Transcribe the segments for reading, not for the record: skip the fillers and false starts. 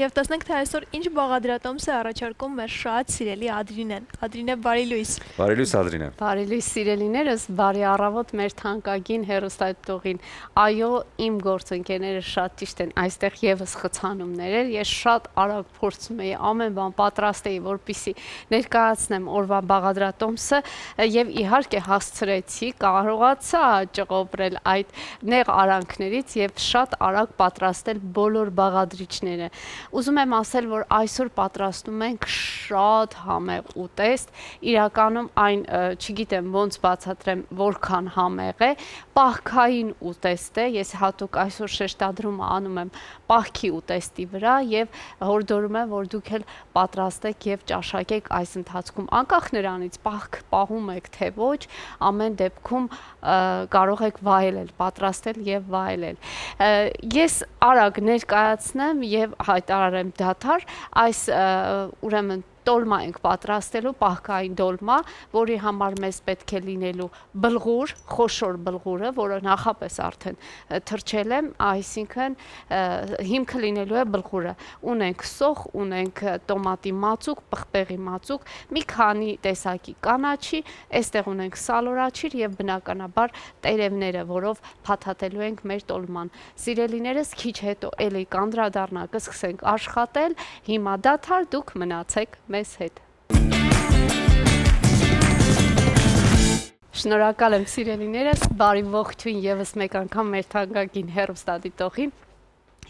Եվ տեսնենք, թե այսօր ինչ բաղադրատոմս է առաջարկում մեր շատ սիրելի Ադրինեն։ Ադրինե, բարի լույս։ Բարի լույս, Ադրինե։ Բարի լույս, սիրելիներս, բարի առավոտ մեր թանկագին հեռուստադիտողին։ Այո, իմ գործընկերները շատ ճիշտ են, այստեղ եւս խցանումներ էր։ Ես շատ արագ փորձում էի ամեն բան պատրաստեի, որպեսզի ներկայացնեմ օրվա բաղադրատոմսը եւ իհարկե հասցրեցի, կարողացա ճղոբրել այդ նեղ արանքներից եւ շատ արագ պատրաստել բոլոր բաղադրիչները։ Ուզում եմ ասել, որ այսօր պատրաստում ենք շատ համեղ ուտեստ, իրականում այն չգիտեմ ոնց բացատրեմ, որքան համեղ է, պահքային ուտեստ է, ես հատուկ այսօր շեշտադրումը անում եմ պահքի ուտեստի վրա եւ հորդորում եմ, որ դուք էլ պատրաստեք եւ ճաշակեք այս ընթացքում, անկախ նրանից պահք պահում եք թե ոչ, ամեն դեպքում կարող եք վայելել, պատրաստել եւ վայելել։ Ես արագ ներկայացնեմ եւ հայտարարեմ դադար, այս ուրեմն տոլմա ենք պատրաստելու, պահքային տոլմա, որի համար մեզ պետք է լինելու բլղուր, խոշոր բլղուրը, որը նախապես արդեն թրջել եմ, այսինքն հիմքը լինելու է բլղուրը։ Ունենք սոխ, ունենք տոմատի մածուկ, պղպեղի մածուկ, մի քանի տեսակի կանաչի, այստեղ ունենք սալորաչիր եւ բնականաբար տերևները, որով փաթաթելու ենք մեր տոլման։ Սիրելիներս, քիչ հետո էլի կանդրադառնա, կսկսենք աշխատել, հիմա դադար, դուք մնացեք մեզ հետ։ Շնորհակալ եմ սիրելիներս, բարի ողջույն եւս մեկ անգամ մեր թանկագին հեռուստադիտողին։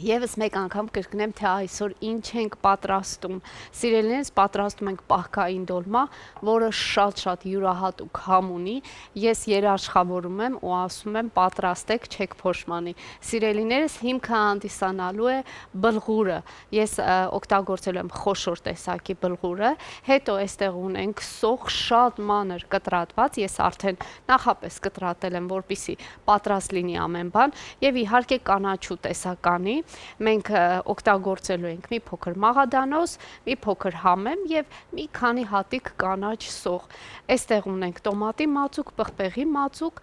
Եվս մեկ անգամ կրկնեմ, թե այսօր ինչ ենք պատրաստում։ Սիրելիներս, պատրաստում ենք պահքային դոլմա, որը շատ յուրահատուկ համ ունի։ Ես երաշխավորում եմ ու ասում եմ պատրաստեք, չեք փոշմանի։ Սիրելիներս, հիմքը հանդիսանալու է բլղուրը։ Ես օգտագործել եմ խոշոր տեսակի բլղուրը, հետո այստեղ ունենք սոխ շատ մանր կտրատված, ես արդեն նախապես կտրատել եմ, որպեսզի պատրաստ լինի ամեն բան, եւ իհարկե կանաչու տեսականի մենք օգտագործելու ենք մի փոքր մաղադանոց, մի փոքր համեմ եւ մի քանի հատիկ կանաչ սոխ։ Այստեղ ունենք տոմատի մածուկ, պղպեղի մածուկ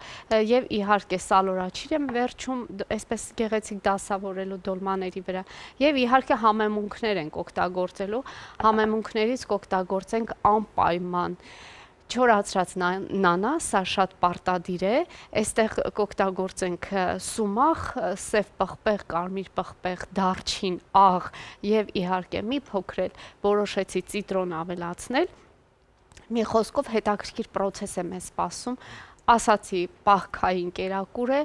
եւ իհարկե սալորաչիր եմ վերջում այսպես գեղեցիկ դասավորելու դոլմաների վրա եւ իհարկե համեմունքներ ենք օգտագործելու, համեմունքներից կօգտագործենք անպայման չորացրած նանա, սա շատ պարտադիր է, այստեղ կօգտագործենք սումախ, սև պղպեղ, կարմիր պղպեղ, դարչին, աղ եւ իհարկե մի փոքր էլ որոշեցի ցիտրոն ավելացնել։ Մի խոսքով հետաքրքիր process է մեզ սպասում։ Ասացի պահքային կերակուր է,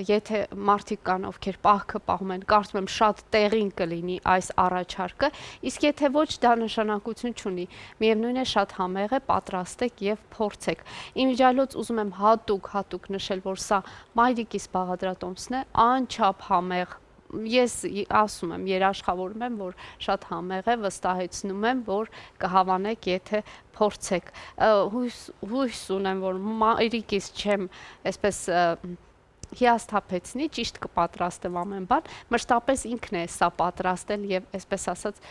եթե մարդիկ կան, ովքեր պահքը պահում են, կարծում եմ շատ տեղին կլինի այս առաջարկը, իսկ եթե ոչ, դա նշանակություն չունի, միևնույն է շատ համեղ է, պատրաստեք եւ փորձեք։ Իմիջիայլոց ուզում եմ հատուկ նշել, որ սա մայրիկիս բաղադրատոմսն է, անչափ համեղ։ Ես ասում եմ, երաշխավորում եմ, որ շատ համեղ է, վստահեցնում եմ, որ կհավանեք, եթե փորձեք։ Հույս ունեմ, որ մայրիկիս չեմ այսպես հիասթափեցնի, ճիշտ կպատրաստեմ ամեն բան, մշտապես ինքն է սա պատրաստել եւ այսպես ասած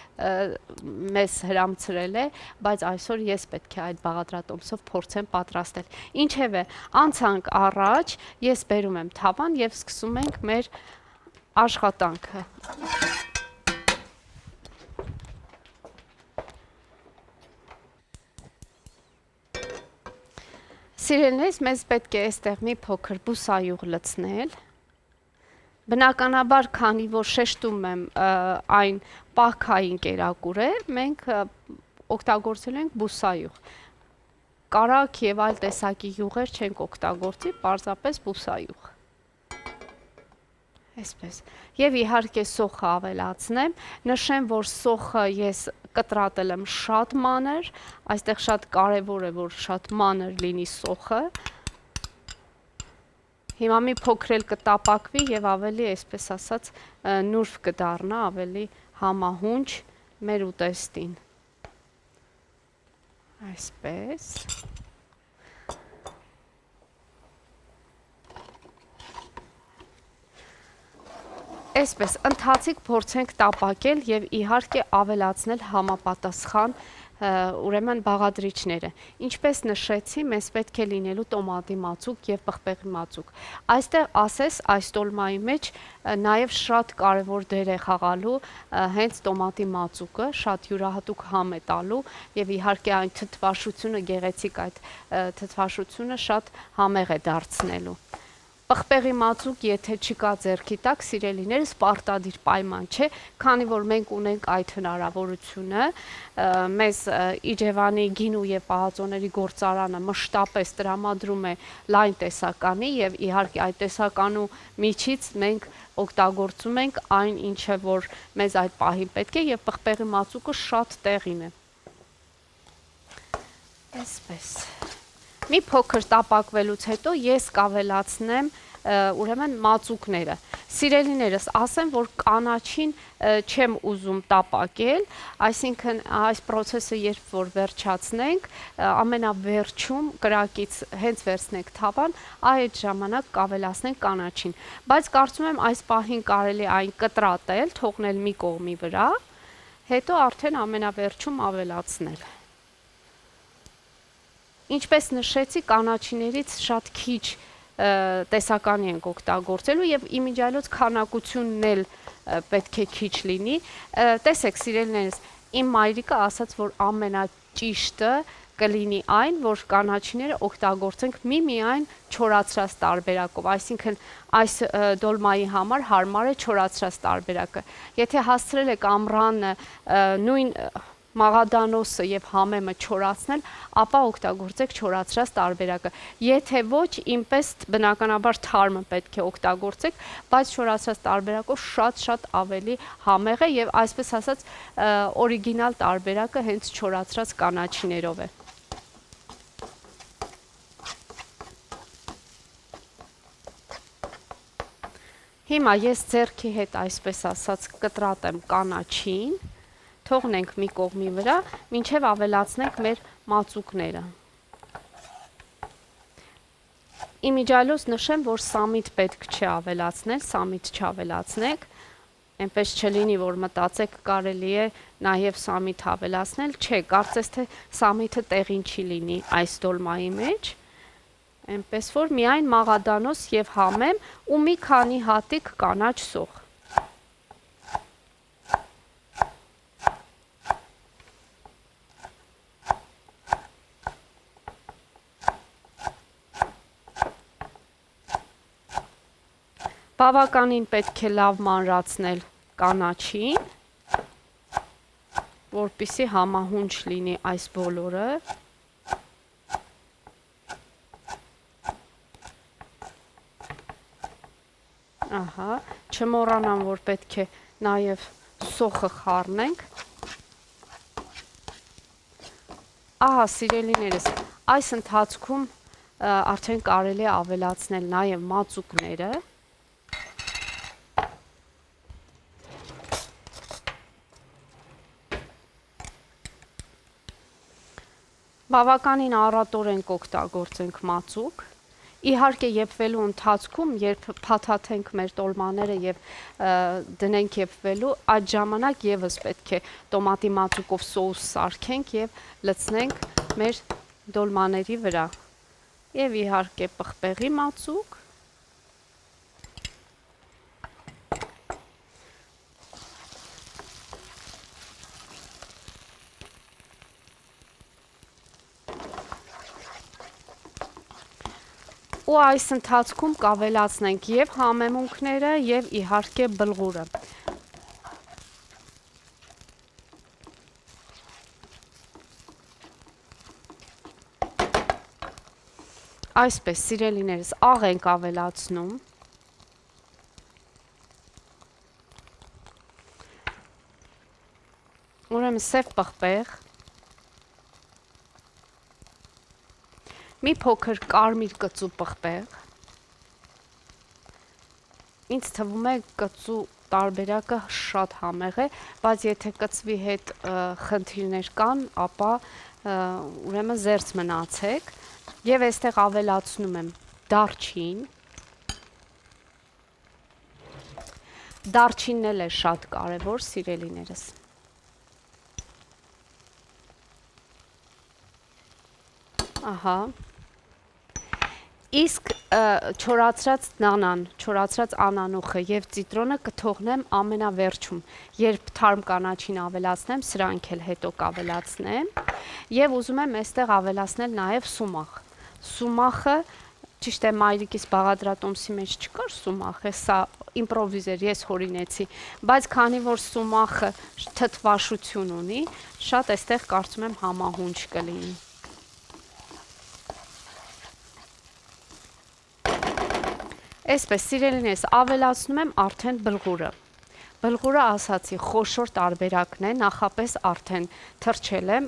մեզ հրամցրել է, բայց այսօր ես պետք է այդ բաղադրատոմսով փորձեմ պատրաստել։ Ինչևէ, անցանք առաջ, ես բերում եմ թավան եւ սկսում ենք մեր աշխատանքը։ Սիրելիներս, մեզ պետք է այստեղ մի փոքր բուսայուղ լցնել։ Բնականաբար, քանի որ շեշտում եմ այն պահքային կերակուր է, մենք օգտագործել ենք բուսայուղ։ Կարագ եւ այլ տեսակի յուղեր չենք օգտագործի, պարզապես բուսայուղ։ Այսպես։ Եվ իհարկե սոխը ավելացնեմ, նշեմ, որ սոխը ես կտրատել եմ շատ մանր, այստեղ շատ կարևոր է, որ շատ մանր լինի սոխը։ Հիմա մի փոքր էլ կտապակվի եւ ավելի, այսպես ասած, նուրբ կդառնա, ավելի համահունչ մեր ուտեստին։ Այսպես։ Այսպես, ընթացիկ փորձենք տապակել եւ իհարկե ավելացնել համապատասխան ուրեմն բաղադրիչները։ Ինչպես նշեցի, մեզ պետք է լինելու տոմատի մածուկ եւ պղպեղի մածուկ։ Այստեղ ասես այս տոլմայի մեջ նաեւ շատ կարեւոր դեր է խաղալու հենց տոմատի մածուկը, շատ յուրահատուկ համ է տալու եւ իհարկե այն թթվաշությունը գեղեցիկ այդ թթվաշությունը շատ համեղ է դարձնելու։ Պղպեղի մածուկ, եթե չկա ձեռքի տակ, սիրելիներս, պարտադիր պայման չէ, քանի որ մենք ունենք այդ հնարավորությունը, մեզ Իջևանի գինու եւ պահածոների գործարանը մշտապես տրամադրում է լայն տեսականի եւ իհարկե այդ տեսականու միջից մենք օգտագործում ենք այն ինչը որ մեզ այդ պահին պետք է եւ պղպեղի մածուկը շատ տեղին է։ Այսպես մի փոքր տապակվելուց հետո ես կավելացնեմ ուրեմն մածուկները։ Սիրելիներս, ասեմ, որ կանաչին չեմ ուզում տապակել, այսինքն այս process-ը երբ որ վերջացնենք, ամենավերջում կրակից հենց վերցնենք թավան, այդ ժամանակ կավելացնենք կանաչին։ Բայց կարծում եմ այս պահին կարելի այն կտրատել, թողնել մի կողմի վրա, հետո արդեն ամենավերջում ավելացնել։ Ինչպես նշեցի, կանաչիներից շատ քիչ տեսականի ենք օգտագործելու եւ իմիջիայլոց քանակությունն էլ պետք է քիչ լինի։ Տեսեք, սիրելիներս, իմ մայրիկը ասաց, որ ամենաճիշտը կլինի այն, որ կանաչիները օգտագործենք միմիայն չորացրած տարբերակով, այսինքն այս դոլմայի համար հարմար է չորացրած տարբերակը։ Եթե հասցրել եք ամռանը նույն մաղադանոսը եւ համեմը չորացնել, ապա օգտագործեք չորացրած տարբերակը։ Եթե ոչ, ինպես բնականաբար թարմը պետք է օգտագործեք, բայց չորացրած տարբերակով շատ ավելի համեղ է եւ այսպես ասած օրիգինալ տարբերակը հենց չորացրած կանաչիներով է։ Հիմա ես ձեռքի հետ այսպես ասած կտրատեմ կանաչին, թողնենք մի կողմի վրա, մինչև ավելացնենք մեր մածուկները։ Իմիջիայլոց նշեմ, որ սամիտ պետք չէ ավելացնել, սամիտ չավելացնեք, այնպես չլինի, որ մտածեք կարելի է նաև սամիտ ավելացնել, չէ, կարծես թե սամիթը տեղին չի լինի այս դոլմայի մեջ, այնպես որ միայն մաղադանոս եւ համեմ ու մի քանի հատիկ կանաչ սող։ Բավականին պետք է լավ մանրացնել կանաչին, որպեսզի համահունչ լինի այս բոլորը։ Ահա, չմոռանամ, որ պետք է նաև սոխը խառնենք։ Ահա, սիրելիներս, այս ընթացքում արդեն կարելի է ավելացնել նաև մածուկները։ Բավականին առատորեն կօգտագործենք մածուկ։ Իհարկե եփվելու ընթացքում, երբ փաթաթենք մեր տոլմաները եւ դնենք եփվելու, այդ ժամանակ եւս պետք է տոմատի մածուկով սոուս սարքենք եւ լցնենք մեր դոլմաների վրա։ Եվ իհարկե պղպեղի մածուկ։ Ու այս ընթացքում կավելացնենք եւ համեմունքները եւ իհարկե բլղուրը։ Այսպես, սիրելիներս, աղ ենք ավելացնում։ Ուրեմն սև պղպեղ, մի փոքր կարմիր կծու պղպեղ, ինձ թվում է կծու տարբերակը շատ համեղ է, բայց եթե կծվի հետ խնդիրներ կան, ապա ուրեմն զերծ մնացեք, եւ այստեղ ավելացնում եմ դարչին, դարչինն էլ է շատ կարևոր, սիրելիներս։ Ահա։ Իսկ չորացրած նանան, չորացրած անանուխը եւ ծիտրոնը կթողնեմ ամենավերջում, երբ թարմ կանաչին ավելացնեմ, սրանք էլ հետո կավելացնեմ եւ ուզում եմ այստեղ ավելացնել նաեւ սումախ։ Սումախը ճիշտ է մայրիկիս բաղադրատոմսի մեջ չկար սումախը, սա իմպրովիզեր ես հորինեցի, բայց քանի որ սումախը թթվաշություն ունի, շատ այստեղ կարծում եմ համահունչ կլինի։ Այսպես, սիրելիներս, ավելացնում եմ արդեն բլղուրը։ Բլղուրը ասացի, խոշոր տարբերակն է, նախապես արդեն թրջել եմ,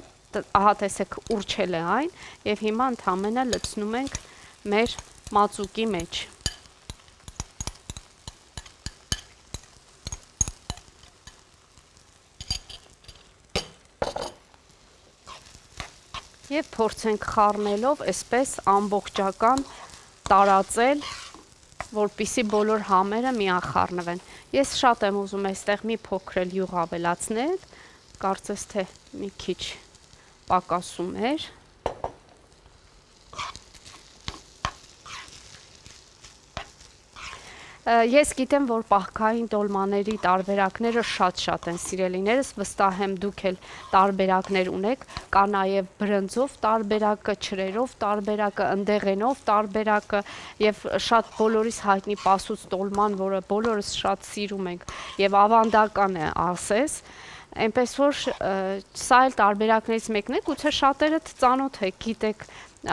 ահա տեսեք ուրչել է այն, եւ հիմա ընդամենը լցնում ենք մեր մածուկի մեջ։ Եվ փորձենք խառնելով այսպես ամբողջական տարածել, որպիսի բոլոր համերը միախառնվեն։ Ես շատ եմ ուզում այստեղ մի փոքր էլ յուղ ավելացնել, կարծես թե մի քիչ պակասում էր։ Ես գիտեմ, որ պահքային տոլմաների տարբերակները շատ են, սիրելիներս, վստահ եմ դուք էլ տարբերակներ ունեք, կա նաև բրնձով տարբերակը, չրերով տարբերակը, ընդեղենով տարբերակը եւ շատ բոլորիս հայտնի պասուց տոլման, որը բոլորս շատ սիրում ենք եւ ավանդական է ասես, այնպես որ սա էլ տարբերակներից մեկն է, գուցե շատերը ծանոթ եք, գիտեք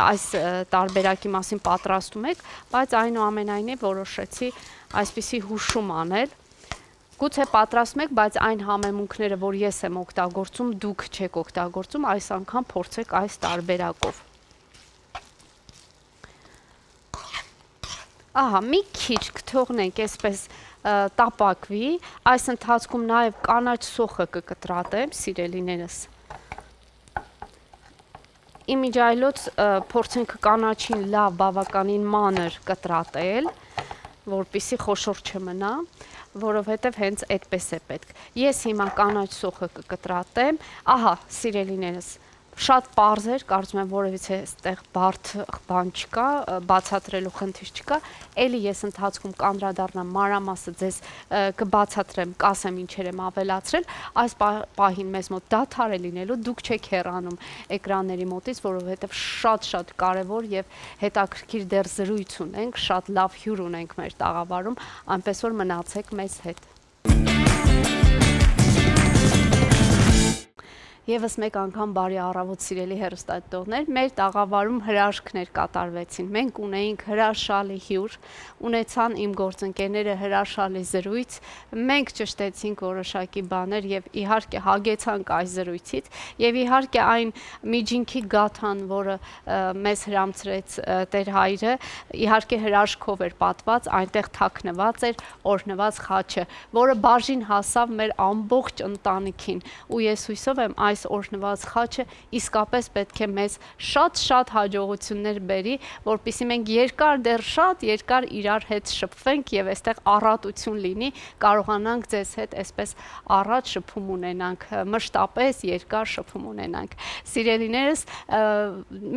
այս տարբերակի մասին պատրաստում եք, բայց այնուամենայնիվ որոշեցի այսպիսի հուշում անել։ Գուցե պատրաստում եք, բայց այն համեմունքները, որ ես եմ օգտագործում, դուք չեք օգտագործում, այս անգամ փորձեք այս տարբերակով։ Ահա, մի քիչ կթողնենք այսպես տապակվի, այս ընթացքում նաև կանաչ սոխը կկտրատեմ, սիրելիներս։ Իմիջայլոց փորձենք կանաչին լավ բավականին մանր կտրատել, որպիսի խոշոր չմնա, որովհետև հենց այդպես է պետք։ Ես հիմա կանաչ սոխը կկտրատեմ, ահա, սիրելիներս, շատ պարզ էր, կարծում եմ որևիցե այստեղ բարդ բան չկա, բացատրելու խնդիր չկա, էլի ես ընթացքում կանդրադառնամ մանրամասը ձեզ կբացատրեմ, կասեմ ինչեր եմ ավելացրել, այս պահին մեզ մոտ դադար է լինելու, դուք չեք հեռանում էկրանների մոտից, որովհետև շատ կարևոր եւ հետաքրքիր դեռ զրույց ունենք, շատ լավ հյուր ունենք մեր տաղավարում, այնպես որ մնացեք մեզ հետ։ Եվս մեկ անգամ բարի առավոտ սիրելի հեռուստադիտողներ, մեր տաղավարում հրաշքներ կատարվեցին, մենք ունեինք հրաշալի հյուր, ունեցան իմ գործընկերները հրաշալի զրույց, մենք ճշտեցինք որոշակի բաներ եւ իհարկե հագեցանք այս զրույցից եւ իհարկե այն միջինքի գաթան, որը մեզ հրամցրեց Տեր հայրը, իհարկե հրաշքով էր պատված, այնտեղ թաքնված էր օրհնված խաչը, որը բաժին հասավ մեր ամբողջ ընտանիքին ու ես հույսով եմ այս օրհնված խաչը իսկապես պետք է մեզ շատ հաջողություններ բերի, որպեսզի մենք դեռ շատ երկար իրար հետ շփվենք եւ այստեղ առատություն լինի, կարողանանք ձեզ հետ այսպես առաջ շփում ունենանք, մշտապես երկար շփում ունենանք։ Սիրելիներս,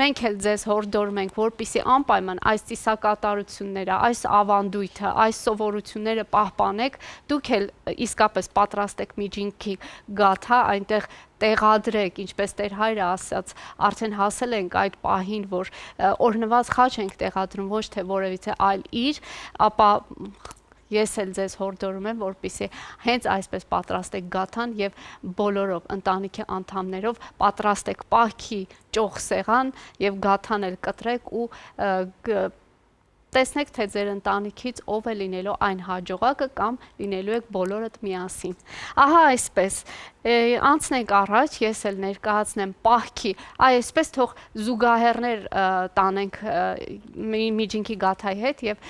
մենք էլ ձեզ հորդորում ենք, որպեսզի անպայման այս ծիսակատարությունները, այս ավանդույթը, այս սովորությունները պահպանեք, դուք էլ իսկապես պատրաստեք միջինքի գաթա, այնտեղ տեղադրեք, ինչպես Տեր հայրը ասաց, արդեն հասել ենք այդ պահին, որ օրհնված խաչ ենք տեղադրում, ոչ թե որևիցե այլ իր, ապա ես էլ ձեզ հորդորում եմ, որպեսզի հենց այսպես պատրաստեք գաթան եւ բոլորով ընտանիքի անդամներով պատրաստեք պահքի ճոխ սեղան եւ գաթան էլ կտրեք ու տեսնեք, թե ձեր ընտանիքից ով է լինելու այն հաջողակը կամ լինելու եք բոլորդ միասին։ Ահա այսպես, անցնենք առաջ, ես էլ ներկայացնեմ պահքի, այսպես թող զուգահեռներ տանենք միջինքի գաթայի հետ եւ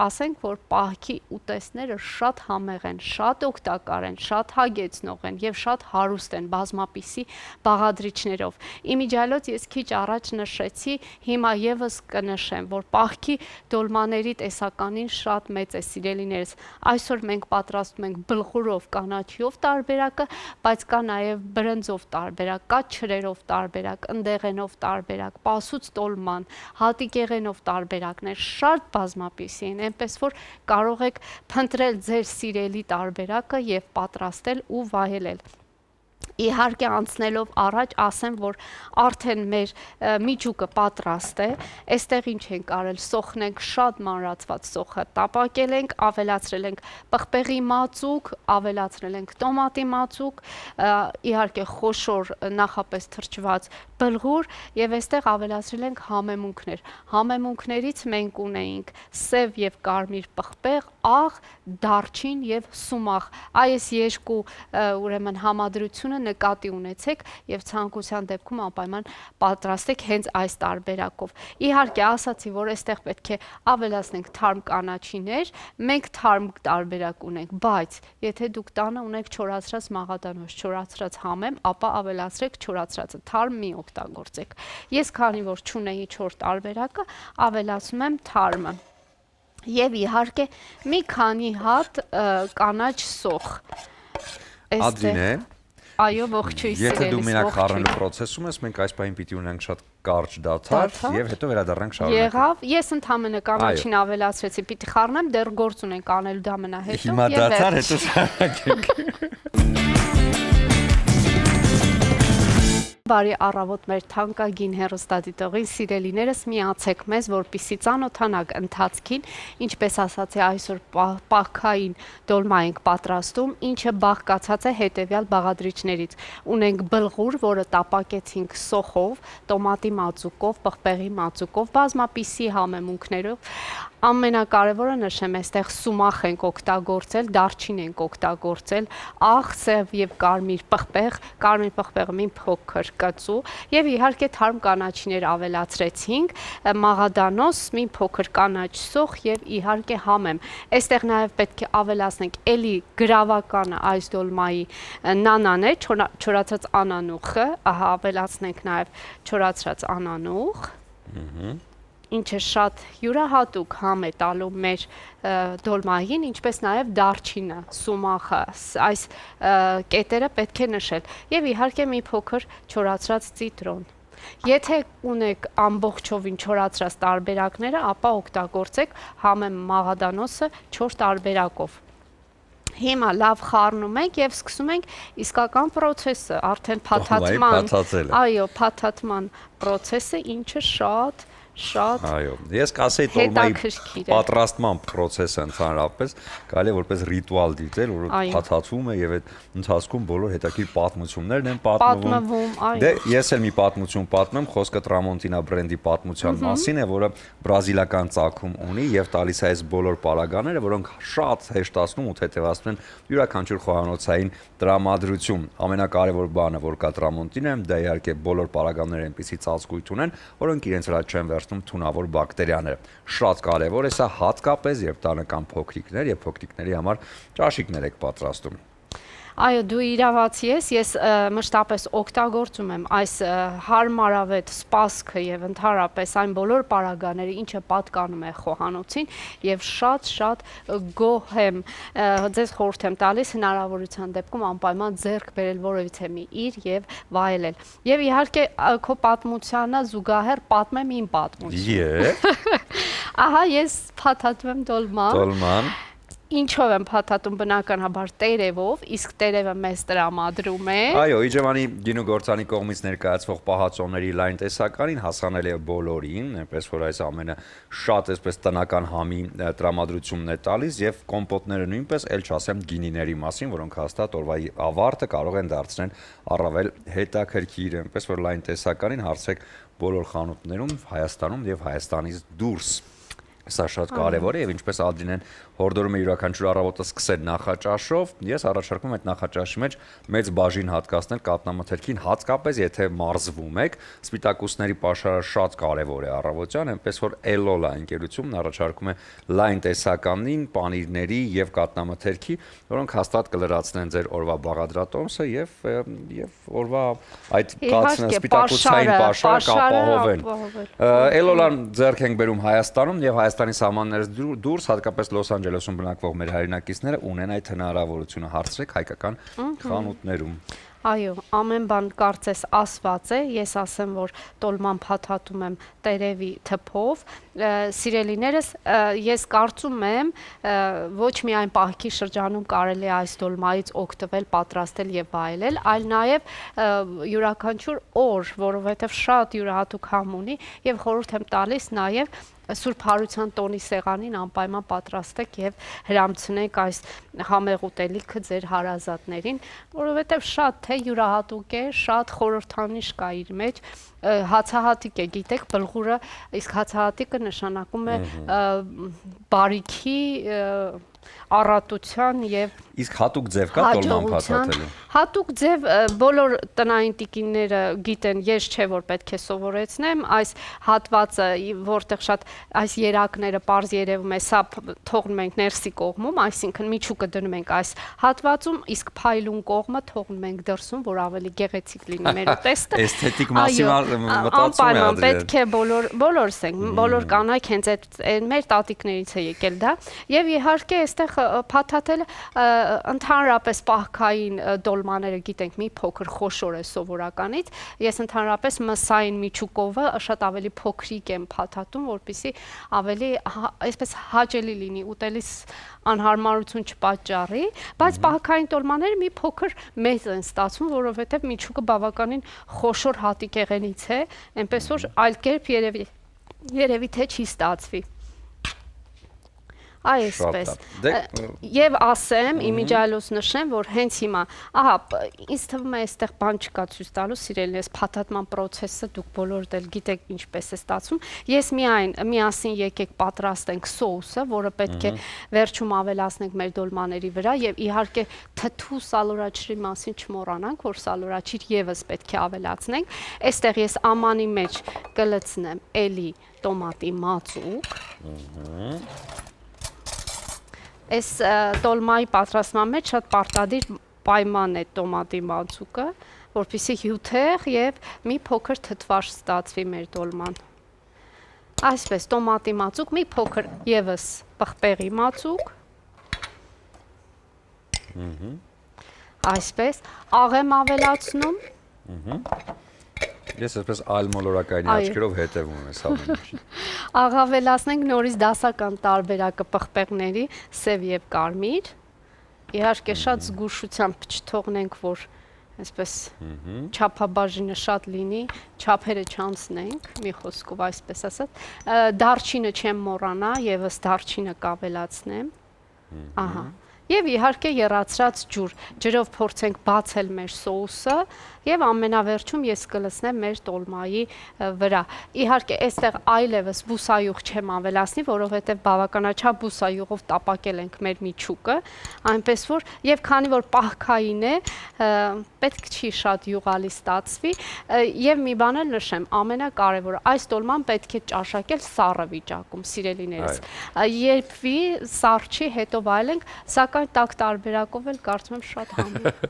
ասենք, որ պահքի ուտեստները շատ համեղ են, շատ օգտակար են, շատ հագեցնող են եւ շատ հարուստ են բազմապիսի բաղադրիչներով։ Իմիջիալոց ես քիչ առաջ նշեցի, հիմա եւս կնշեմ, որ պահքի դոլմաների տեսականին շատ մեծ է, սիրելիներս։ Այսօր մենք պատրաստում ենք բլղուրով կանաչիով տարբերակը, բայց կա նաև բրնձով տարբերակ, կա չրերով տարբերակ, ընդեղենով տարբերակ, պասուց տոլման, հատիկեղենով տարբերակներ, շատ բազմապիսի են, այնպես որ կարող եք փնտրել ձեր սիրելի տարբերակը եւ պատրաստել ու վայելել։ Իհարկե անցնելով առաջ ասեմ, որ արդեն մեր միջուկը պատրաստ է, այստեղ ինչ ենք արել, սոխն ենք շատ մանրացված սոխը տապակել ենք, ավելացրել ենք պղպեղի մածուկ, ավելացրել ենք տոմատի մածուկ, իհարկե խոշոր նախապես թրջված բլղուր եւ այստեղ ավելացրել ենք համեմունքներ։ Համեմունքներից մենք ունեինք սև եւ կարմիր պղպեղ, աղ, դարչին եւ սումախ։ Այս երկու ուրեմն համադրությունը նկատի ունեցեք եւ ցանկության դեպքում անպայման պատրաստեք հենց այս տարբերակով։ Իհարկե ասացի, որ այստեղ պետք է ավելացնենք թարմ կանաչիներ, մենք թարմ տարբերակ ունենք, բայց եթե դուք տանը ունեք չորացրած մաղադանոց, չորացրած համեմ, ապա ավելացրեք չորացրածը, թարմ մի օգտագործեք։ Ես քանի որ չունեի 4 տարբերակը, ավելացնում եմ թարմը։ Եվ իհարկե մի քանի հատ կանաչ սոխ։ Ադրինե, այո, ողջույն սիրելիս։ եթե դու մենակ խառնելու process-ում ես, մենք այս պահին պիտի ունենք շատ կարճ դադար եւ հետո վերադառնանք շարունակենք։ Եղավ, ես ընդհանրապես կանաչին ավելացրեցի, պիտի խառնեմ, դեռ գործ ունենք անելու դա մնա հետո։ Հիմա դադար, հետո շարունակենք։ Բարի առավոտ մեր թանկագին հեռուստադիտողին, սիրելիներս, միացեք մեզ, որպեսզի ծանոթանանք ընթացքին, ինչպես ասացի, այսօր պահքային դոլմա ենք պատրաստում, ինչը բաղկացած է հետևյալ բաղադրիչներից։ Ունենք բլղուր, որը տապակեցինք սոխով, տոմատի մածուկով, պղպեղի մածուկով, բազմապիսի համեմունքներով։ Ամենակարևորը նշեմ, այստեղ սումախ ենք օգտագործել, դարչին ենք օգտագործել, աղ, սև եւ կարմիր պղպեղը մի փոքր կծու եւ իհարկե թարմ կանաչիներ ավելացրեցինք, մաղադանոս, մի փոքր կանաչ սոխ եւ իհարկե համեմ։ Այստեղ նաեւ պետք է ավելացնենք էլի գրավականը այս դոլմայի նանան է, չորացած անանուխը, ահա ավելացնենք նաեւ չորացած անանուխ։ Ինչը շատ յուրահատուկ համ է տալու մեր դոլմային, ինչպես նաև դարչինը, սումախը, այս կետերը պետք է նշել եւ իհարկե մի փոքր չորացրած ցիտրոն։ Եթե ունեք ամբողջովին չորացրած տարբերակները, ապա օգտագործեք համեմ մաղադանոսը 4 տարբերակով։ Հիմա լավ խառնում ենք եւ սկսում ենք իսկական process-ը, արդեն փաթաթման, այո, փաթաթման process-ը, ինչը շատ Այո, ես կասեի տոլմայի պատրաստման process-ը ընդհանրապես կարելի է որպես ռիտուալ դիտել, որ փաթաթվում է եւ այդ ընթացքում բոլոր հետաքրքիր պատմություններն են պատմվում։ Դե ես էլ մի պատմություն պատմեմ, խոսքը Tramontina բրենդի պատմության մասին է, որը բրազիլական ծագում ունի եւ տալիս է այս բոլոր պարագաները, որոնք շատ հեշտացնում ու թեթևացնում են յուրաքանչյուր խոհանոցային տրամադրություն։ Ամենակարևոր բանը, որ կա Tramontina-ում, դա իհարկե բոլոր պարագաները այնպիսի ծածկույթ ունեն, որոնք իրենց վրա չեն թունավոր բակտերիաները։ Շատ կարևոր է սա, հատկապես երբ տանը կան փոքրիկներ եւ փոքրիկների համար ճաշիկներ եք պատրաստում։ Այո, դու իրավացի ես, ես մշտապես օգտագործում եմ այս հարմարավետ սպասքը եւ ընդհանրապես այն բոլոր պարագաները, ինչը պատկանում է խոհանոցին եւ շատ գոհ եմ, ձեզ խորհուրդ եմ տալիս հնարավորության դեպքում անպայման ձեռք բերել որևիցե մի իր եւ վայելել։ Եվ իհարկե քո պատմությանը զուգահեռ պատմեմ իմ պատմությունը։ Ահա ես փաթաթում եմ դոլման։ Ինչով եմ փաթաթում, բնականաբար տերևով, իսկ տերևը մեզ տրամադրում է։ Այո, Իջևանի գինու գործանի կողմից ներկայացվող պահածոների լայն տեսականին հասանելի է բոլորին, այնպես որ այս ամենը շատ այսպես տնական համի տրամադրությունն է տալիս եւ կոմպոտները նույնպես, ել չասեմ գինիների մասին, որոնք հաստատ օրվայի ավարտը կարող են դարձնել առավել հետաքրքիր, այնպես որ լայն տեսականին հարցեք բոլոր խանութներում Հայաստանում եւ Հայաստանից դուրս։ Սա շատ կարևոր է եւ ինչպես Ադրինեն հորդորում է յուրաքանչյուր առավոտը սկսել նախաճաշով, ես առաջարկում եմ այդ նախաճաշի մեջ մեծ բաժին հատկացնել կատնամթերքին, հատկապես եթե մարզվում եք, սպիտակուցների պաշարը շատ կարևոր է առավոտյան, այնպես որ Էլոլա ընկերությունն առաջարկում է լայն տեսականին, պանիրների եւ կատնամթերքի, որոնք հաստատ կլրացնեն ձեր օրվա բաղադրատոմսը եւ օրվա այդ սպիտակուցային պաշարը կապահովեն։ Էլոլան ձեռք ենք բերում Հայաստանում եւ Հայաստանի սահմաններից դուրս, հատկապես Լոս Անջելեսում բնակվող մեր հայրենակիցները ունեն այդ հնարավորությունը, հարցրեք հայկական խանութներում։ Այո, ամեն բան կարծես ասված է, ես ասեմ, որ տոլման փաթաթում եմ տերևի թփով, սիրելիներս, ես կարծում եմ, ոչ միայն պահքի շրջանում կարելի է այս տոլմայից օգտվել, պատրաստել եւ վայելել, այլ նաեւ յուրաքանչյուր օր, որովհետեւ շատ յուրահատուկ համ ունի եւ խորհուրդ եմ տալիս նաեւ Սուրբ Հարության տոնի սեղանին անպայման պատրաստեք եւ հրամցնեք այս համեղ ուտելիքը ձեր հարազատներին, որովհետեւ շատ թե յուրահատուկ է, շատ խորհրդանիշ կա իր մեջ, հացահատիկ է, գիտեք, բլղուրը, իսկ հացահատիկը նշանակում է բարիքի առատության եւ իսկ հատուկ ձև կա տոլման փաթաթելու։ Հատուկ ձև բոլոր տնային տիկինները գիտեն, ես չէ որ պետք է սովորեցնեմ, այս հատվածը, որտեղ շատ այս երակները པարզ երևում է, սա թողնում ենք ներսի կողմում, այսինքն միջուկը դնում ենք այս հատվածում, իսկ փայլուն կողմը թողնում ենք դրսում, որ ավելի գեղեցիկ լինի մեր ուտեստը։ Էսթետիկ մասիվ մտածում է Անպայման պետք է բոլորս ենք, բոլոր կանայք հենց այդ մեր տատիկներից է եկել դա, եւ իհարկե այստեղ փաթաթել ընդհանրապես պահքային դոլմաները գիտենք մի փոքր խոշոր է սովորականից, ես ընդհանրապես մսային միջուկովը շատ ավելի փոքրիկ եմ փաթաթում, որպեսզի ավելի այսպես հաճելի լինի ուտելիս անհարմարություն չպատճառի, բայց պահքային տոլմաները մի փոքր մեծ են ստացվում, որովհետև միջուկը բավականին խոշոր հատիկեղենից է, այնպես որ այլ կերպ երևի թե չի ստացվի։ Այսպես։ Եվ ասեմ, իմիջիայլոց նշեմ, որ հենց հիմա, ահա, ինձ թվում է այստեղ բան չկա ցույց տալու, սիրելիներս, փաթաթման process-ը դուք բոլորդ էլ գիտեք ինչպես է ստացվում։ Ես միասին եկեք պատրաստենք սոուսը, որը պետք է վերջում ավելացնենք մեր դոլմաների վրա եւ իհարկե թթու սալորաչրի մասին չմոռանանք, որ սալորաչիր եւս պետք է ավելացնենք։ Այստեղ ես ամանի մեջ կլցնեմ էլի տոմատի մածուկ։ Այս տոլմայի պատրաստման մեջ շատ պարտադիր պայման է տոմատի մածուկը, որպեսզի հյութեղ եւ մի փոքր թթվաշ ստացվի մեր տոլման։ Այսպես տոմատի մածուկ, մի փոքր եւս պղպեղի մածուկ։ Այսպես աղեմ ավելացնում։ Ես այսպես այլ մոլորակայինի աչքերով հետևում եմ այս ամենին։ Աղավելացնենք նորից դասական տարբերակը պղպեղների, սև եւ կարմիր։ Իհարկե շատ զգուշությամբ չթողնենք, որ այսպես չափաբաժինը շատ լինի, չափերը չանցնենք, մի խոսքով այսպես ասած։ Դարչինը չեմ մոռանա, եւս դարչինը կավելացնեմ։ Ահա։ Եվ իհարկե եռացրած ջուր, ջրով փորձենք բացել մեր սոուսը եւ ամենավերջում ես կլցնեմ մեր տոլմայի վրա։ Իհարկե այստեղ այլևս բուսայուղ չեմ ավելացնի, որովհետեւ բավականաչափ բուսայուղով տապակել ենք մեր միջուկը, այնպես որ եւ քանի որ պահքային է, պետք չի շատ յուղալի ստացվի եւ մի բան էլ նշեմ, ամենակարևորը այս տոլման պետք է ճաշակել սառը վիճակում, սիրելիներս։ Երբվի սառը չի, հետո վայելենք, սակայն տաք տարբերակով էլ կարծում եմ շատ համեղ։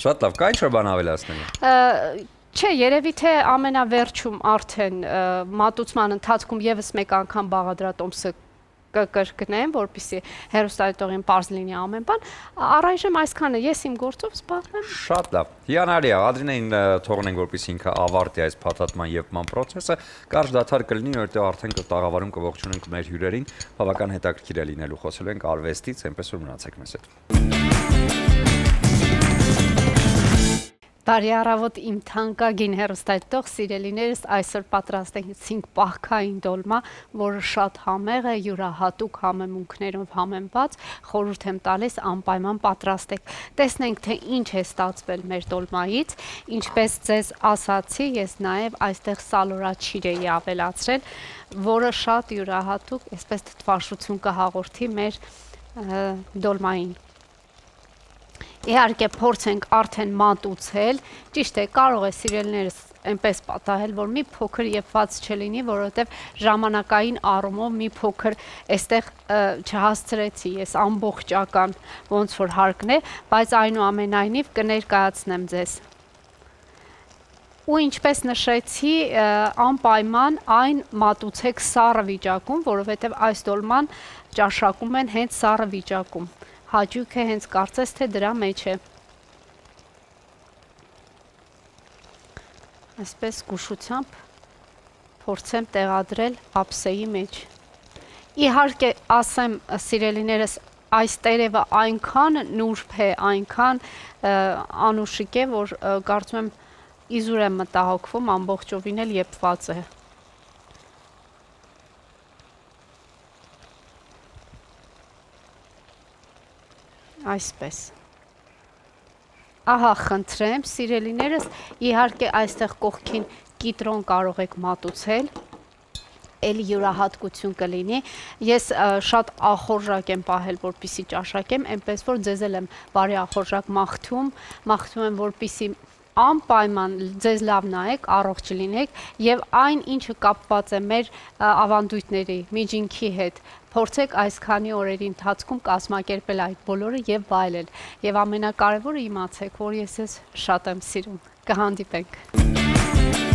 Շատ լավ, կա ինչ-որ բան ավելացնելու։ Չէ, երևի թե ամենավերջում արդեն մատուցման ընթացքում եւս մեկ անգամ բաղադրատոմսը կկրկնեմ, որպեսզի հեռուստադիտողին պարզ լինի ամեն բան։ Առայժմ այսքանը ես իմ գործով զբաղվում եմ։ Շատ լավ։ Հիանալի է, Ադրինեին թողնենք, որպեսզի ինքը ավարտի այս փաթաթման եփման process-ը։ Կարճ դադար կլինի, որտեղ արդեն կտաղավարում կողջունենք մեր հյուրերին, բավական հետաքրքիր է լինելու, խոսելու ենք արվեստից, այնպես որ մնացեք մեզ հետ։ Բարի առավոտ իմ թանկագին հեռուստադիտող սիրելիներս, այսօր պատրաստեցինք պահքային դոլմա, որը շատ համեղ է, յուրահատուկ համեմունքներով համեմված, խորհուրդ եմ տալիս անպայման պատրաստեք։ Տեսնենք թե ինչ է ստացվել մեր դոլմայից, ինչպես ձեզ ասացի, ես նաև այստեղ սալորաչիր էի ավելացրել, որը շատ յուրահատուկ, այսպես թթվաշություն կհաղորդի մեր դոլմային։ Իհարկե փորձենք արդեն մատուցել, ճիշտ է, կարող է սիրելիներս այնպես պատահել, որ մի փոքր եփված չլինի, որովհետև ժամանակային առումով մի փոքր այստեղ չհասցրեցի, ես ամբողջական ոնց որ հարկն է, բայց այնուամենայնիվ կներկայացնեմ ձեզ։ Ու ինչպես նշեցի, անպայման այն մատուցեք սառը վիճակում, որովհետև այս դոլման ճաշակում են հենց սառը վիճակում։ Հաճույքը հենց կարծես թե դրա մեջ է։ Այսպես զգուշությամբ փորձեմ տեղադրել ափսեի մեջ։ Իհարկե, ասեմ, սիրելիներս, այս տերևը այնքան նուրբ է, այնքան անուշիկ է, որ կարծում եմ իզուր եմ մտահոգվում, ամբողջովին էլ եփված է։ Այսպես։ Ահա, խնդրեմ, սիրելիներս, իհարկե այստեղ կողքին կիտրոն կարող եք մատուցել, էլի յուրահատկություն կլինի։ Ես շատ ախորժակ եմ պահել, որպեսզի ճաշակեմ, այնպես որ ձեզ էլ եմ բարի ախորժակ մաղթում եմ, որպեսզի անպայման ձեզ լավ նայեք, առողջ լինեք եւ այն ինչը կապված է մեր ավանդույթների, միջինքի հետ, փորձեք այսքանի օրերի ընթացքում կազմակերպել այդ բոլորը եւ վայելել։ Եվ ամենակարևորը իմացեք, որ ես ձեզ շատ եմ սիրում։ Կհանդիպենք։